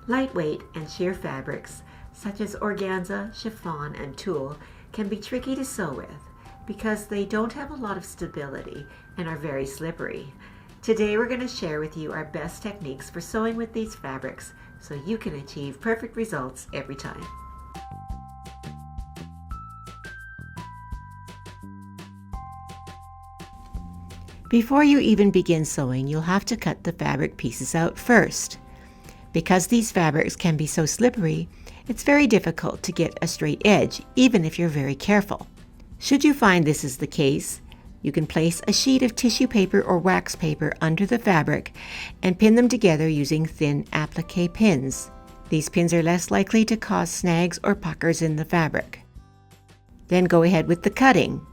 Lightweight and sheer fabrics such as organza, chiffon, and tulle can be tricky to sew with because they don't have a lot of stability and are very slippery. Today we're going to share with you our best techniques for sewing with these fabrics so you can achieve perfect results every time. Before you even begin sewing, you'll have to cut the fabric pieces out first. Because these fabrics can be so slippery, it's very difficult to get a straight edge, even if you're very careful. Should you find this is the case, you can place a sheet of tissue paper or wax paper under the fabric and pin them together using thin applique pins. These pins are less likely to cause snags or puckers in the fabric. Then go ahead with the cutting.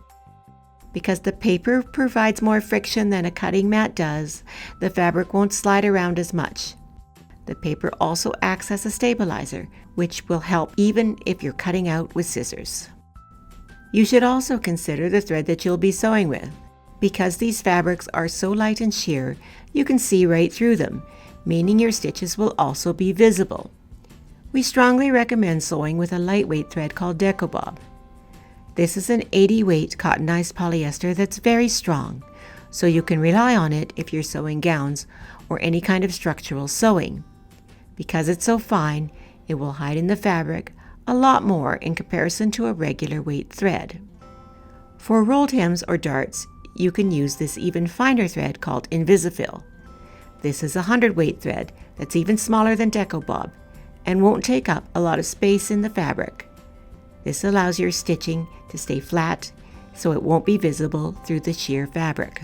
Because the paper provides more friction than a cutting mat does, the fabric won't slide around as much. The paper also acts as a stabilizer, which will help even if you're cutting out with scissors. You should also consider the thread that you'll be sewing with. Because these fabrics are so light and sheer, you can see right through them, meaning your stitches will also be visible. We strongly recommend sewing with a lightweight thread called Decobob. This is an 80 weight cottonized polyester that's very strong, so you can rely on it if you're sewing gowns or any kind of structural sewing. Because it's so fine, it will hide in the fabric a lot more in comparison to a regular weight thread. For rolled hems or darts, you can use this even finer thread called WonderFil. This is a 100 weight thread that's even smaller than Decobob and won't take up a lot of space in the fabric. This allows your stitching to stay flat so it won't be visible through the sheer fabric.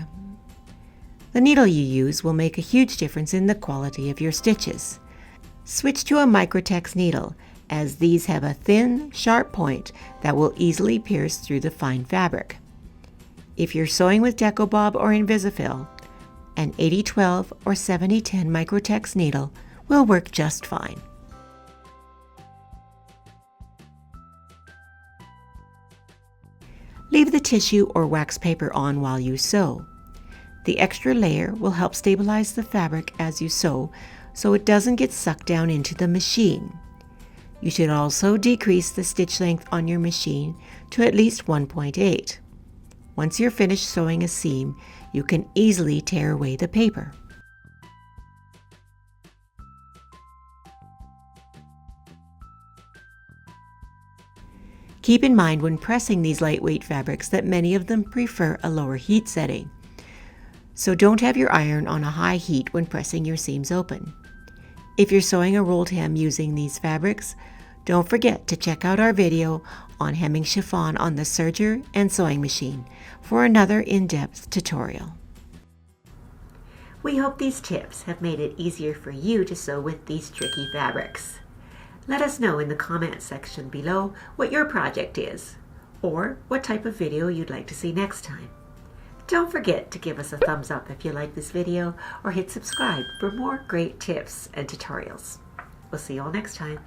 The needle you use will make a huge difference in the quality of your stitches. Switch to a microtex needle, as these have a thin, sharp point that will easily pierce through the fine fabric. If you're sewing with Decobob or WonderFil, an 80-12 or 70-10 microtex needle will work just fine. Leave the tissue or wax paper on while you sew. The extra layer will help stabilize the fabric as you sew so it doesn't get sucked down into the machine. You should also decrease the stitch length on your machine to at least 1.8. Once you're finished sewing a seam, you can easily tear away the paper. Keep in mind when pressing these lightweight fabrics that many of them prefer a lower heat setting. So don't have your iron on a high heat when pressing your seams open. If you're sewing a rolled hem using these fabrics, don't forget to check out our video on hemming chiffon on the serger and sewing machine for another in-depth tutorial. We hope these tips have made it easier for you to sew with these tricky fabrics. Let us know in the comment section below what your project is, or what type of video you'd like to see next time. Don't forget to give us a thumbs up if you like this video, or hit subscribe for more great tips and tutorials. We'll see you all next time.